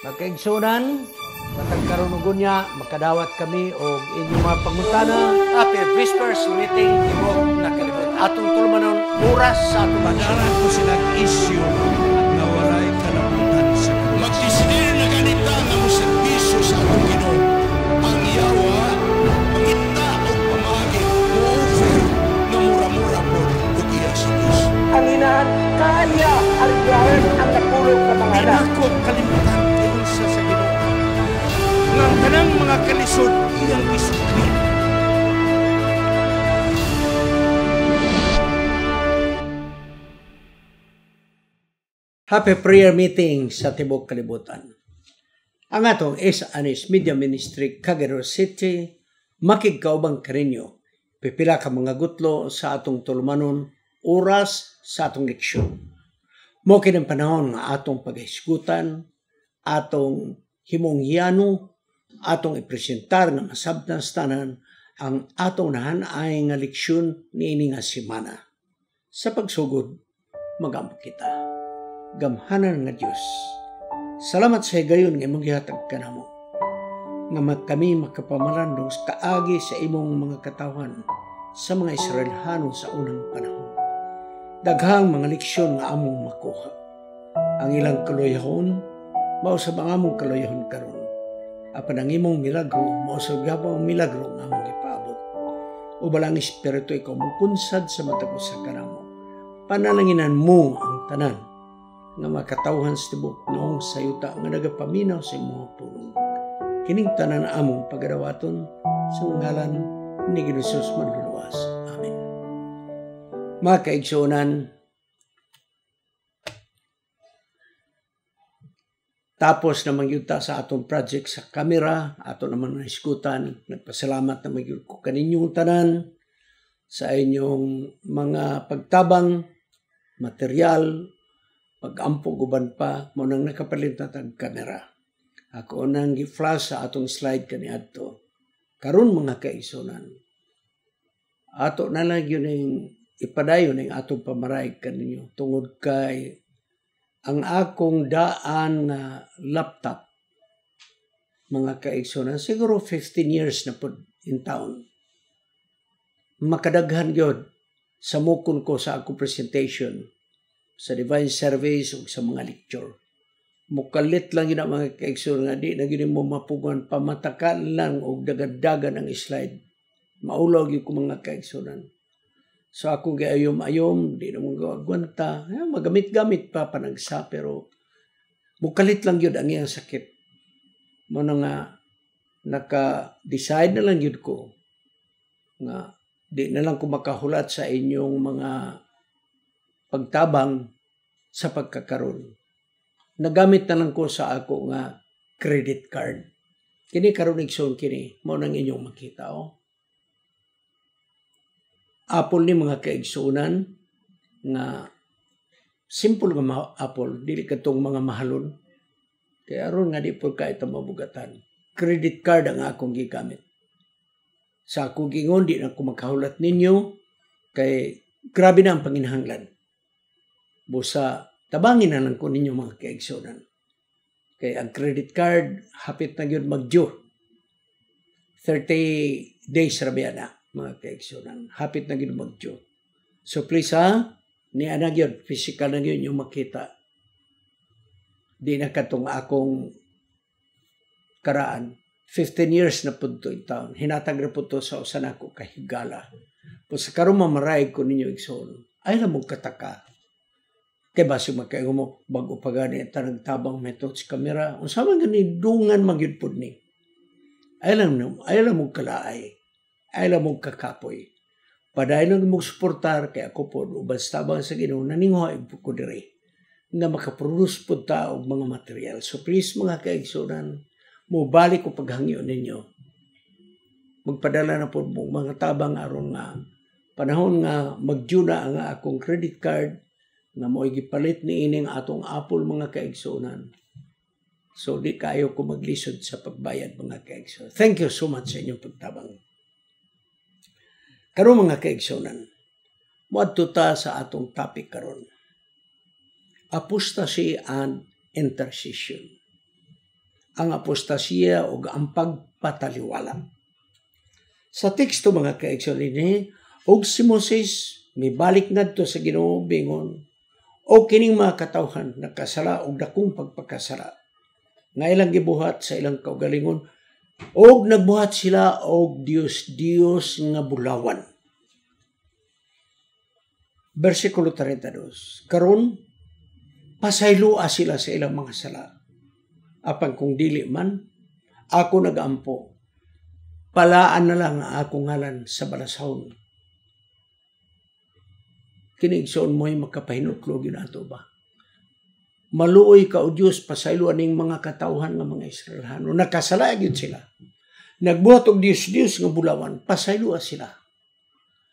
Magkaigsunan, matag karunugon niya, makadawat kami o inyong mga pangutana. Happy Whispers Meeting Tibok na kalibot. Atong tulmanon oras sa atong Padaran ko silang issue na walay kalabutan sa Diyos. Magdesidir na ganita nga mo serbisyo sa atong Ginoo. Ang yawa, mangita o pamagi, mo-offer na mura-mura po ug iya sa Diyos. Ang inahan kanya aligaran ang napulog sa mga anak. Pinako kalimutan tiyon sa Ginoo. Nga ang tanang mga kalisod iyang isukli. Happy prayer meeting sa Tibok Kalibutan. Ang atong S.Anis Media Ministry, Cagayan City, makigkaubang karinyo. Pipila ka mga gutlo sa atong tulmanon, oras sa atong leksyon. Mo kinang panahon nga atong paghisgutan, atong himong-hiyano, atong ipresentar nga masabtan sa tanan, ang atong nahanay nga leksyon niini nga semana. Sa pagsugod, magampo kita. Gamhanan nga Diyos. Salamat sa higayon nga imong gihatag kanamo. Nga kami makapamalandong kaagi sa imong mga katawan sa mga Israelhano sa unang panahon. Daghang mga leksyon nga among makuha. Ang ilang kaluyahon, mao sa mga among kaluyahon karon. Apan ang imong milagro, mao sa gabang milagro nga among ipaabot. O balang espiritu ikaw mukunsad sa matag sa kanamo. Panalanginan mo ang tanan nga makatawhan sa tibok noong sayuta nga nagapaminaw sa imong pulong. Kining tanan among pagadawaton sa ngalan ni Jesus manluluwas. Amen. Mga kaigsunan, tapos na magyuta sa atong project sa kamera, ato naman na iskutan, nagpasalamat na magyud ko kaninyong tanan sa inyong mga pagtabang, material, pag-ampog uban pa, mo nang nakapalit na tag kamera. Ako nang gi-flash sa atong slide kaniadto. Karon mga kaigsunan, ato na lang yun yung ipadayon ang atong pamaray kaninyo tungod kay ang akong daan na laptop, mga kaigsunan, siguro 15 years na po in town. Makadaghan yun sa mukon ko sa akong presentation, sa divine service o sa mga lecture. Mukalit lang yun ang mga kaigsunan nga di na gini mo mapugan, pamatakan lang o dagadagan ang slide. Maulog yung mga kaigsunan. So ako gayom-ayom, di na mong gawagwanta. Magamit-gamit pa panagsa, pero mukalit lang yun ang iyang sakit. Muna nga, naka-decide na lang yun ko nga di na lang ko makahulat sa inyong mga pagtabang sa pagkakaroon. Nagamit na lang ko sa ako nga credit card. Kini karon igsoon kini, mo nang inyong makita Apple ni mga kaigsunan nga simple nga Apple, dili katong mga mahalon. Kaya aron nga di po kahit mabugatan. Credit card ang akong gigamit. Sa akong gingon, di na ako makahulat ninyo kay grabe na ang panginahanglan. Busa, tabangin na lang ko ninyo mga kaigsunan. Kay ang credit card, hapit na yun mag-due. 30 days rabiya na, mga kaigsunan. Hapit na yun mag-due. So please niya na yun, physical na yun yung makita. Di na katong akong karaan. 15 years na po ito in town. Hinatag na po ito sa usan ako kahigala. Kung sa karong mamaray ko ninyo igsoon, ay na mong kataka. Kaya basi magkaingo mo, bago pa gani, tanang tabang method sa kamera. Kung saan gani, dungan magyud po ni. Ay lang mong kalaay. Ay lang mong kakapoy. Paday lang mong suportar, kaya ako po, ubas tabang sa Ginoo, naninguha po ko dire. Na makaproduce po ta og mga material. So please mga kaigsunan, mubalik ko paghangyo ninyo. Magpadala na po mga tabang aron nga panahon nga magjuna ang akong credit card na mo'y gipalit ni ining atong Apple mga kaigsunan. So di kayo ko maglisod sa pagbayad mga kaigsunan. Thank you so much sa inyong pagtabang. Karon mga kaigsunan, moadto ta sa atong topic karon. Apostasy and intercession. ang apostasiya o ang pagpataliwala. Sa teksto mga kaigsoon ini, og si Moses mibalik ngadto sa Ginoo bingon, o kining mga katawhan nakasala og dakong pagpakasala nga ilang gibuhat sa ilang kaugalingon, og nagbuhat sila og Dios nga bulawan. Versikulo 32. Karon pasaylua sila sa ilang mga sala. Apan kung dili man, ako nagampo. Palaan na lang ang akong ngalan sa balasahon. Kinigsoon mo'y makapahinutlo yun ato ba? Maluoy ka o Diyos, pasaylo aning mga katawhan ng mga Israelhano. Nakasala yun sila. Nagbuhat og Diyos nga bulawan, pasaylo sila.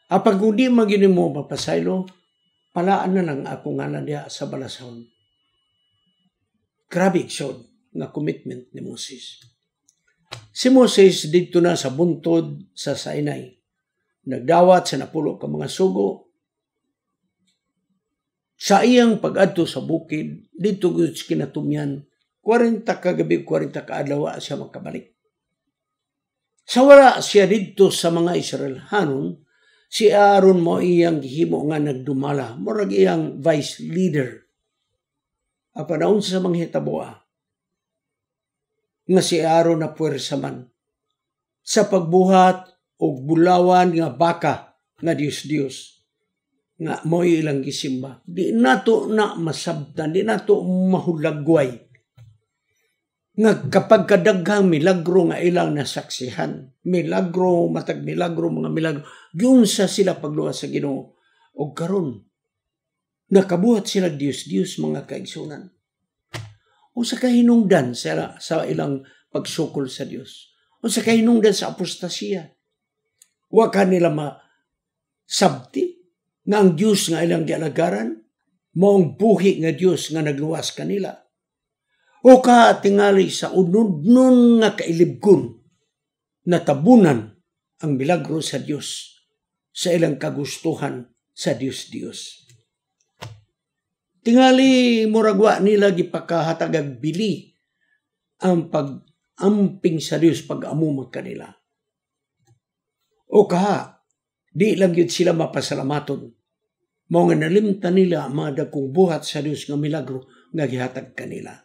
Apag kung di maginin mo mapasaylo, palaan na lang ako ngalan diya sa balasahon. Grabe iksod nga commitment ni Moses. Si Moses dito na sa buntod sa Sinai. Nagdawat sa napulo ka mga sugo. Sa iyang pag-adto sa bukid, dito kinatumyan, 40 ka gabi, 40 ka adlaw siya makabalik. Sa wala siya dito sa mga Israelhanon, si Aaron mo iyang gihimo nga nagdumala, murag iyang vice leader. Apanaon sa mga hitaboa, nga si Aaron na puwersa man, sa pagbuhat o bulawan nga baka nga Diyos, nga mo ilang gisimba. Di nato na masabtan, di nato mahulagway. Nga kapag kadaghang milagro nga ilang nasaksihan, milagro, matag milagro, mga milagro, yun sa sila pagluwas sa Ginoo. O karon, nakabuhat sila Diyos mga kaigsunan. O sa kahinungdan sa ilang pagsukol sa Diyos. O sa kahinungdan sa apostasiya. Wa ka nila masabti nga ang Diyos nga ilang gialagaran, maong buhi nga Diyos nga nagluwas kanila. O ka tingali sa unudnon nga kailibgon, natabunan ang milagro sa Diyos sa ilang kagustuhan sa Diyos. Tingali muragwa nila gipakahatagag bili ang pag-amping sa Diyos pag-amumag kanila. O ka, di lang yun sila mapasalamaton. Mao nga nalimtan nila ang mga dagkong buhat sa Diyos nga milagro nga gihatag kanila.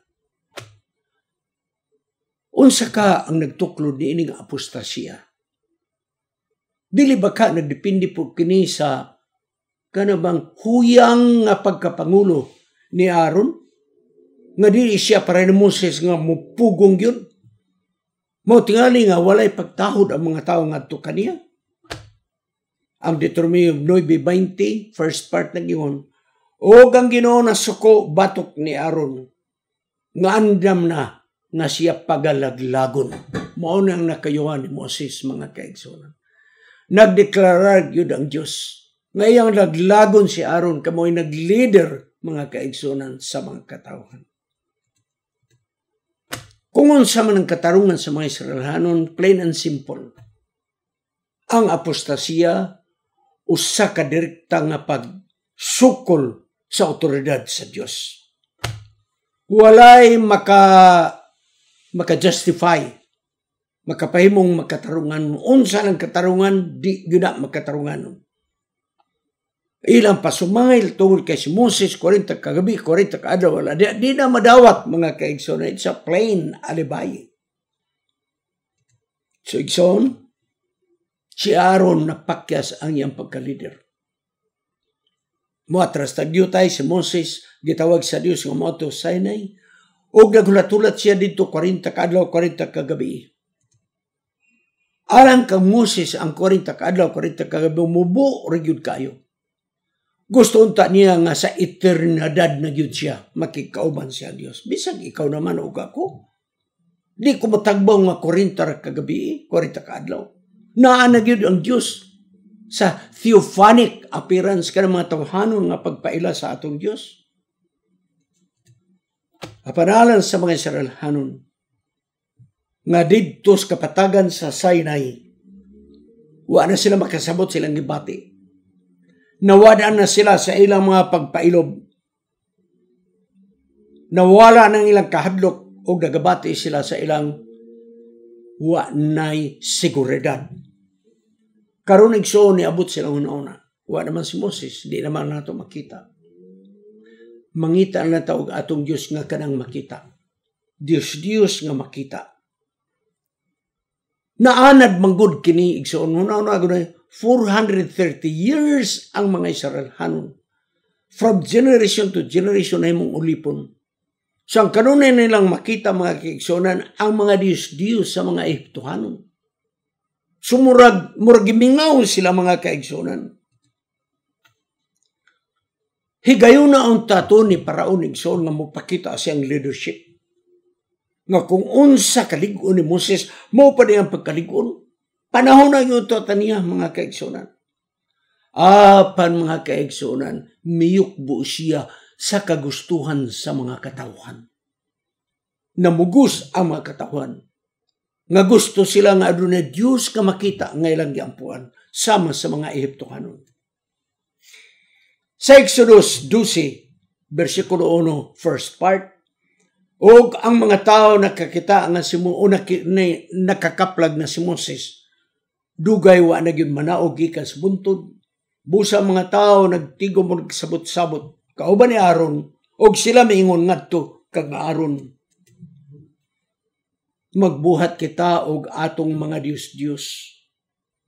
Unsa ka ang nagtuklod ni ining apostasiya? Dili ba ka nagdepende po kini sa kanabang huyang nga pagkapangulo ni Aaron? Nga di siya para ni Moses nga mupugong yun? Mao tingali nga walay pagtahod ang mga tao ngadto kaniya. Ang Deuteronomium 9:20, first part na gingon, o ang Ginoo na suko batok ni Aaron, nga andam na nga siya pagalaglagon. Mao nang nakayuhan ni Moses mga kaigsunan. Nagdeklarar yun ang Diyos. Ngayang laglagon si Aaron, kamoy nag-leader mga kaigsunan sa mga katawhan. Kung unsa man ang katarungan sa mga Israelhanon, plain and simple. Ang apostasiya, usa ka direkta nga pagsukol sa otoridad sa Diyos. Walay maka-justify, makapahimong makatarungan. Unsa lang katarungan, di gyud makatarungan. Ilang pasumangil tungod kay si Moses, 40 ka gabi, 40 ka adlaw, wala. Di na madawat mga kaigsoon. It's a plain alibi. So igsoon, si Aaron napakyas ang iyang pagka-leader. Muatras tagyutay si Moses, gitawag sa Dios nga moto Sinai, ug naghulat-hulat siya dito 40 ka adlaw, 40 ka gabi. Alang kang Moses ang 40 ka adlaw, 40 ka gabi, mubo magyud kayo. Gusto unta niya nga sa eternidad na gyud siya, makikauban siya Dios. Bisag ikaw naman ug ako. Di ko matagbaw nga 40 ka gabi, 40 ka adlaw. Naa na gyud ang Dios sa theophanic appearance ka ng mga tawhanon nga pagpaila sa atong Dios. Apanalan sa mga Israelhanon nga didto sa kapatagan sa Sinai, wa na sila makasabot silang gibati. Nawadaan na sila sa ilang mga pagpailob. Nawala ng ilang kahadlok o nagabati sila sa ilang wa nay seguridad. Karon igsoon niabot sila una-una. Wa naman si Moses, di naman nato makita. Mangita na taog atong Dios nga kanang makita. Dios nga makita. Naanad manggod kini igsoon una-una gud 430 years ang mga Israelhanon. From generation to generation ay mong ulipon. So ang kanunay nilang makita mga kaigsonan ang mga Diyos sa mga Ehiptohanon. So murag gimingaw sila mga kaigsonan. Higayon na ang tato ni Paraon igsoon nga mopakita siyang leadership. Nga kung unsa kalig-on ni Moses, mao pa ang pagkalig-on. Panahon na yun ito taniya mga kaigsonan. Apan mga kaigsonan, miyukbo siya sa kagustuhan sa mga katawhan. Namugos ang mga katawhan. Nga gusto sila nga adunay Diyos ka makita nga ilang giampuan sama sa mga Ehiptohanon. Sa Exodus 12, versikulo 1, first part, og ang mga tao nakakita nga nakakaplag na si Moses, dugay wa na gyud manaog gikan sa buntod. Busa mga tao nagtigom og sabot-sabot kauban ni Aaron og sila miingon ngadto kag Aaron, magbuhat kita og atong mga Dios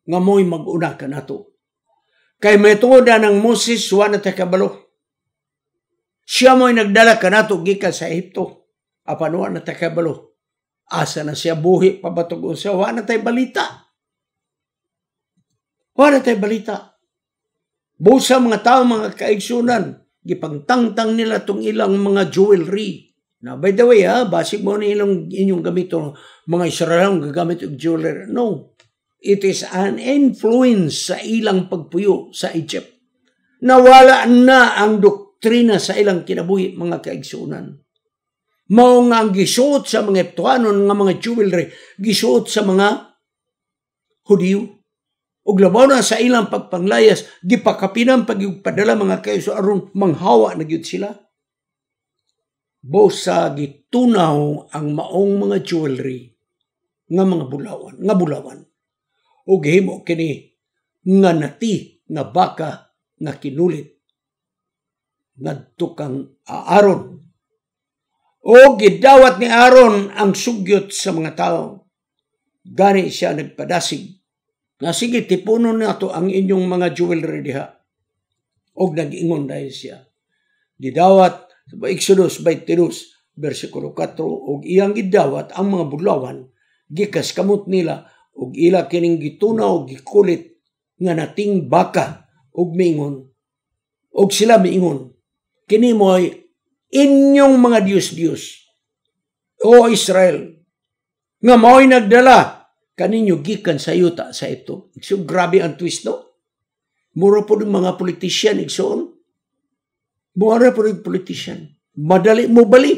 nga mo'y mag-una kanato. Kay may tungod ng Moses wa na ta kabalo. Siya mo'y nagdala kanato gikan sa Ehipto. Apan wa na ta kabalo. Asa na siya buhi pabatog siya wa na tay balita. Wa na tay balita. Busa mga tao, mga kaigsunan, gipangtangtang nila tong ilang mga jewelry. Now, by the way, basig mo na inyong gamito, mga Israel gagamit og jewelry. No. It is an influence sa ilang pagpuyo sa Egypt. Nawala na ang doktrina sa ilang kinabuhi, mga kaigsunan. Mao nga ang gisuot sa mga Ehiptohanon nga mga jewelry, gisuot sa mga Hudiyo. Og labaw na sa ilang pagpanglayas, gipakapinan pagpadala mga kaiso aron manghawa na gyud sila. Bosa gitunaw ang maong mga jewelry nga mga bulawan. Og himo kini nga nati nga baka nga kinulit ngadto kang Aaron. Og gidawat ni Aaron ang sugyot sa mga tao. Gani siya nagpadasig nga sige, tipunon na to ang inyong mga jewelry diha. Og nag-ingon dahil siya. Gidawat, sa Exodus 22, versikulo 4, og iyang gidawat ang mga bulawan, gikas kamot nila, og ila kining gitunaw, og gikulit, nga nating baka, og mingon. Og sila mingon, kini mo'y inyong mga Diyos, o Israel, nga mo'y nagdala, kaninyo gikan sa yuta sa ito. So, grabe ang twist, no? Mura po ng mga politician, igsoon. Mura po ng politician. Madali mo bali.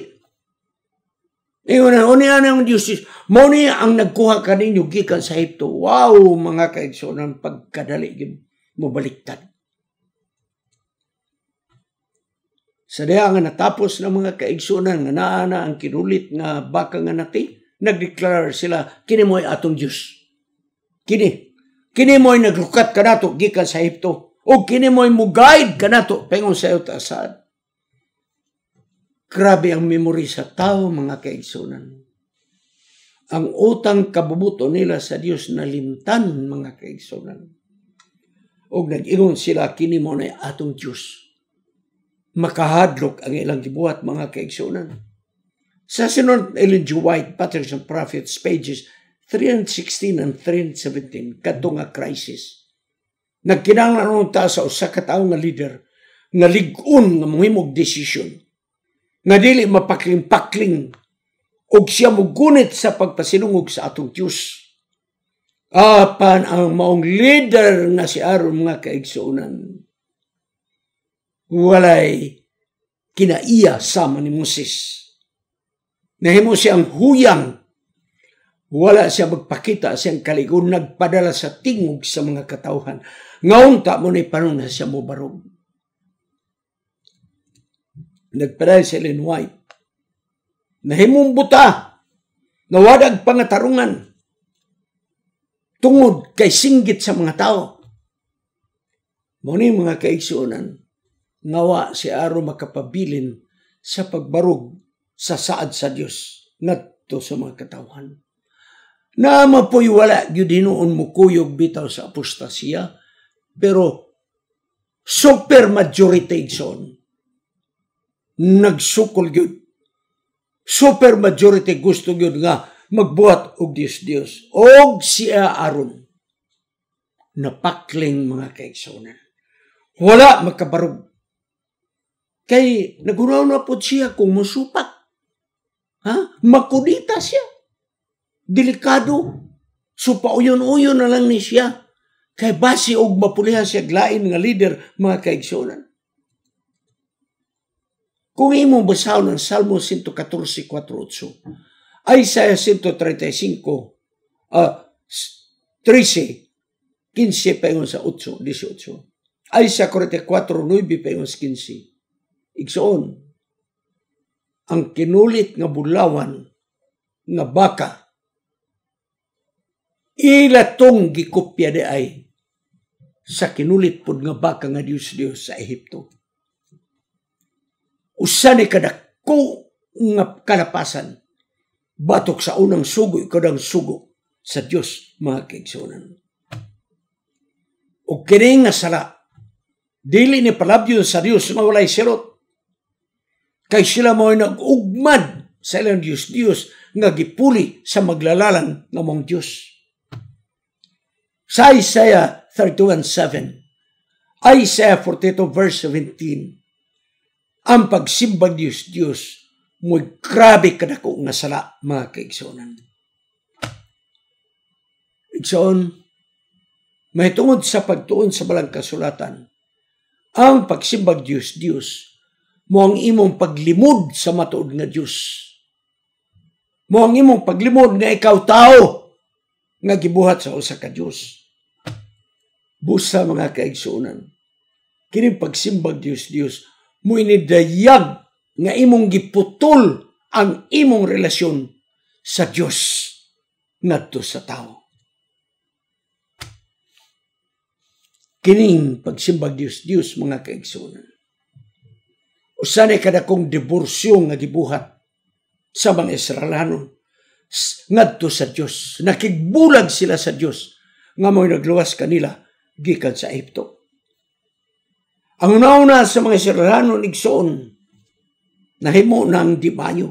Ingon na, unihan ang Diyos. Mauni ang nagkuha kaninyo gikan sa ito. Wow, mga kaigsoon, ang pagkadali mo baliktad. Sa diha nga natapos ng mga kaigsunan nga naana ang kinulit nga baka nga nati, nagdeklar sila, kini mo'y atong Diyos. Kini mo'y naglukat ka nato, gikan sa Ehipto. O kini mo'y muguide ka nato, pengon sa iyo taasad. Grabe ang memory sa tao, mga kaigsunan. Ang utang kabubuto nila sa Diyos nalimtan, mga kaigsunan. O nag-ingon sila, kini mo na atong Diyos. Makahadlok ang ilang gibuhat, mga kaigsunan. Sa sinunod Ellen G. White, Patterns and Prophets, pages 316 and 317, kadto nga crisis. Nagkinahanglan ta sa usa ka tawo nga leader nga lig-on nga mohimog desisyon nga dili mapakling-pakling og siya mogunit sa pagpasinungog sa atong Dios. Apan ang maong leader nga si Aaron, mga kaigsuonan, walay kinaiya sama ni Moses. Nahimo siyang huyang. Wala siya magpakita siyang kaligon, nagpadala sa tingog sa mga katawhan. Ngaunta mo na ipanon na siya mo barog. Nagpadala si Ellen White. nahimong buta, nawadag pangatarungan, tungod kay singgit sa mga tao. Muna mga kaigsuonan, ngawa si Aro makapabilin sa pagbarog sa saad sa Dios ngadto sa mga katawhan. Naama po'y wala gyud hinuon mo kuyog bitaw sa apostasya, pero super majority igsoon nagsukol gyud. Super majority gusto gyud nga magbuhat og Dios og siya Aron napakling mga kaigsuonan. Wala makabarog. Kay nagunaw na po siya kung musupak. Makudita siya. Delikado. So pauyon-uyon na lang ni siya. Kay basi og mapulihan siya glain nga leader mga kaigsuonan. Kung imong basahon ng Salmo 114:4, Isaiah 135, 13, 15 paingon sa 8, 18. Isaiah 44:9 paingon sa 15. Igsoon, ang kinulit nga bulawan nga baka, ilatong gikopya de ay sa kinulit pod nga baka nga Dios sa Ehipto. Usa ni kadako nga kalapasan batok sa unang sugo ikadang sugo sa Dios mga kaigsuonan. O kini nga sala dili ni palabyon sa Dios nga walay silot. Kay sila mo'y nag-ugmad sa ilang Dios nga gipuli sa maglalalan nga mong Dios. Sa Isaiah 31:7, Isaiah 42:17, ang pagsimbang Dios mo'y grabe kadako nga sala mga kaigsuonan. Igsoon, may tungod sa pagtuon sa balang kasulatan, ang pagsimbang Dios mo ang imong paglimod sa matuod nga Dios. Mo ang imong paglimod nga ikaw tao nga gibuhat sa usa ka Dios. Busa mga kaigsuonan, kini pagsimbang Dios mo inidayag nga imong giputol ang imong relasyon sa Dios ngadto sa tao. Kining pagsimbang Dios mga kaigsuonan, usa ni kadakong diborsyo nga gibuhat sa mga Israelanon ngadto sa Dios. Nakigbulag sila sa Dios nga mo'y nagluwas kanila gikan sa Ehipto. Ang una sa mga Israelanon igsoon nahimo ng demonyo.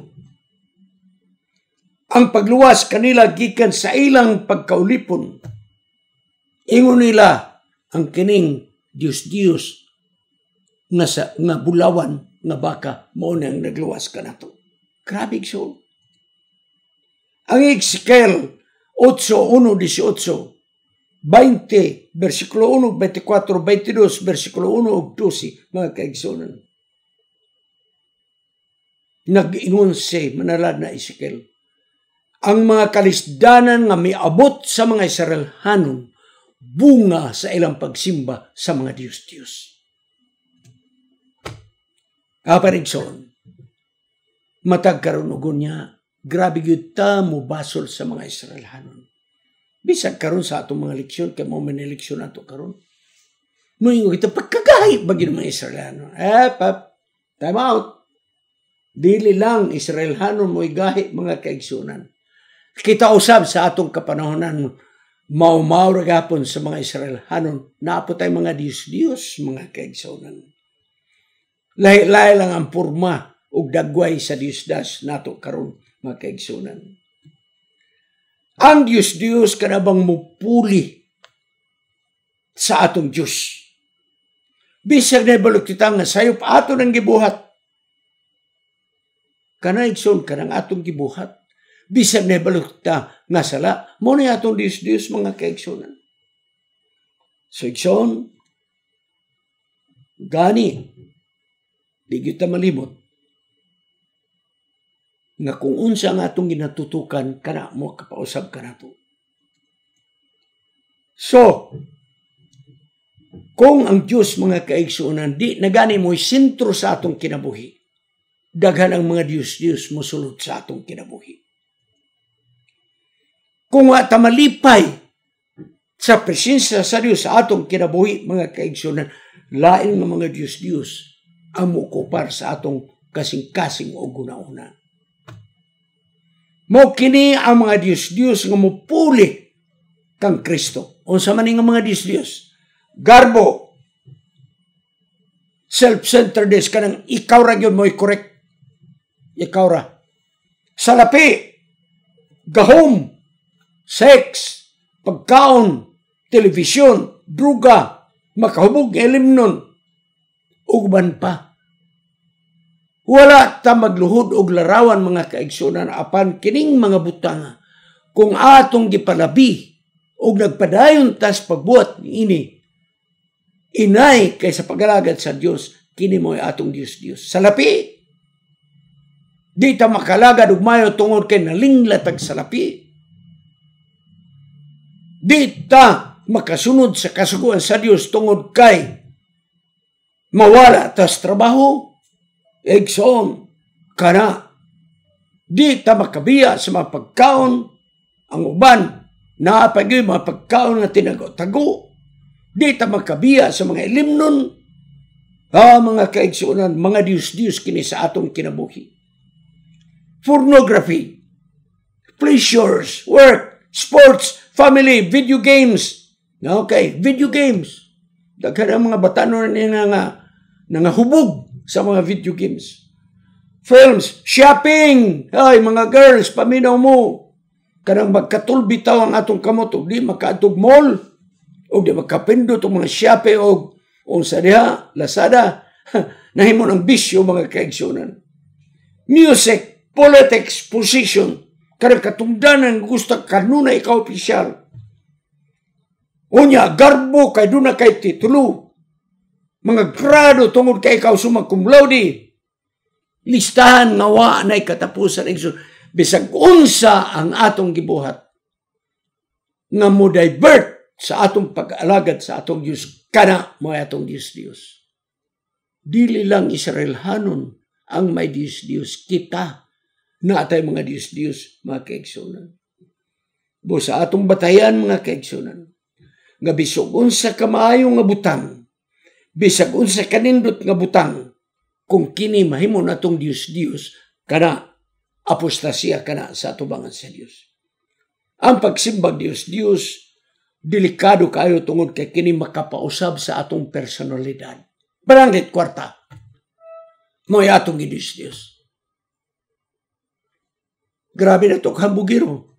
Ang pagluwas kanila gikan sa ilang pagkaulipon, ingon nila ang kining Dios nga bulawan nga baka mao nang nagluwas kanato. Grabe igsoon. Ang Ezekiel 8:1-18, 20, versikulo 1, 24, 22, versikulo 1 ug 12, mga kaigsuonan. Nag-ingon si manalad na Ezekiel, ang mga kalisdanan nga miabot sa mga Israelhanon, bunga sa ilang pagsimba sa mga Diyos. Kaparigsoon, matag karon ugon niya, grabe gyud ta mo basol sa mga Israelhanon. Bisag karon sa atong mga leksyon, kay mo man eleksyon ato karon. Moingon kita pagkagahi bagi mga Israelhanon. Time out. Dili lang Israelhanon mo'y gahi mga kaigsuonan. Kita usab sa atong kapanahonan, mao-mao ra gapon sa mga Israelhanon, naapo tay mga Diyos mga kaigsuonan. Lahi-lahi lang ang porma ug dagway sa Diyos nato karon mga kaigsuonan. Ang Diyos kanabang mupuli sa atong Diyos. Bisag na balok kita nga sayop ato ng gibuhat. Kanaigson kanang atong gibuhat. Bisag na balok kita nga sala. Mo na atong Diyos mga kaigsonan. So igsoon, gani, di kita malimot nga kung unsa ang atong ginatutukan, kana mo kapausab ka nato. So, kung ang Diyos mga kaigsuonan, di nagani mo'y sentro sa atong kinabuhi, daghan ang mga Diyos-Diyos mosulod sa atong kinabuhi. Kung ta malipay sa presensya sa Dios sa atong kinabuhi, mga kaigsunan, lain nga mga Diyos-Diyos ang mukupar sa atong kasing-kasing o guna-una. Mo kini ang mga Diyos-Diyos nga mupuli kang Kristo. Unsa man nga mga Diyos-Diyos? Garbo, self-centeredness, kanang ikaw ra gyud mo i-correct. Ikaw ra. Salapi, gahom, sex, pagkaon, telebisyon, druga, makahubog, elimnon, ugban pa. Wala ta magluhod og larawan, mga kaigsunan, apan kining mga butanga kung atong gipalabi og nagpadayon tas pagbuhat niini inay kaysa pagalagad sa Dios, kini mo'y atong Dios. Salapi, di ta makalagad og mayo tungod kay nalinglatag salapi. Di ta makasunod sa kasuguan sa Dios tungod kay mawala tas trabaho. Egson, kana, di ta makabiya sa mga pagkaon, ang uban, naapagay mga pagkaon na tinago-tago, di ta makabiya sa mga ilimnon, mga kaigsunan, mga Diyos-Diyos kini sa atong kinabuhi. Pornography, pleasures, work, sports, family, video games. Okay, video games. Daghan ang mga batanon nga hubog sa mga video games. Films, shopping. Ay, mga girls, paminaw mo. Kanang magkatulbi taw ang atong kamot, o di makaatog mall, o di makapindot ang mga Shopee, o sa diha, Lazada. Nahimo ng bisyo, mga kaigsunan. Music, politics, position. Kanang katungdanan gusto kanuna ikaw opisyal. Unya, garbo kay doon na kay titulo. Mga grado tungod kay ikaw summa cum laude. Listahan nga wa nay katapusan. Bisag unsa ang atong gibuhat nga mo divert sa atong pag-alagad sa atong Dios, kana mo atong Dios. Dili lang Israelhanon ang may Dios. Kita na atay mga Dios, mga kaigsunan. Bo sa atong batayan, mga kaigsunan, nga bisog unsa kamaayo nga butang, bisag unsa kanindot nga butang, kung kini mahimo natong Dios, kana apostasya kana sa atubangan sa Dios. Ang pagsimbag Dios, delikado kayo tungod kay kini makapausab sa atong personalidad. Barangit kwarta, mo'y atong Dios. Grabe na to, hambugiro.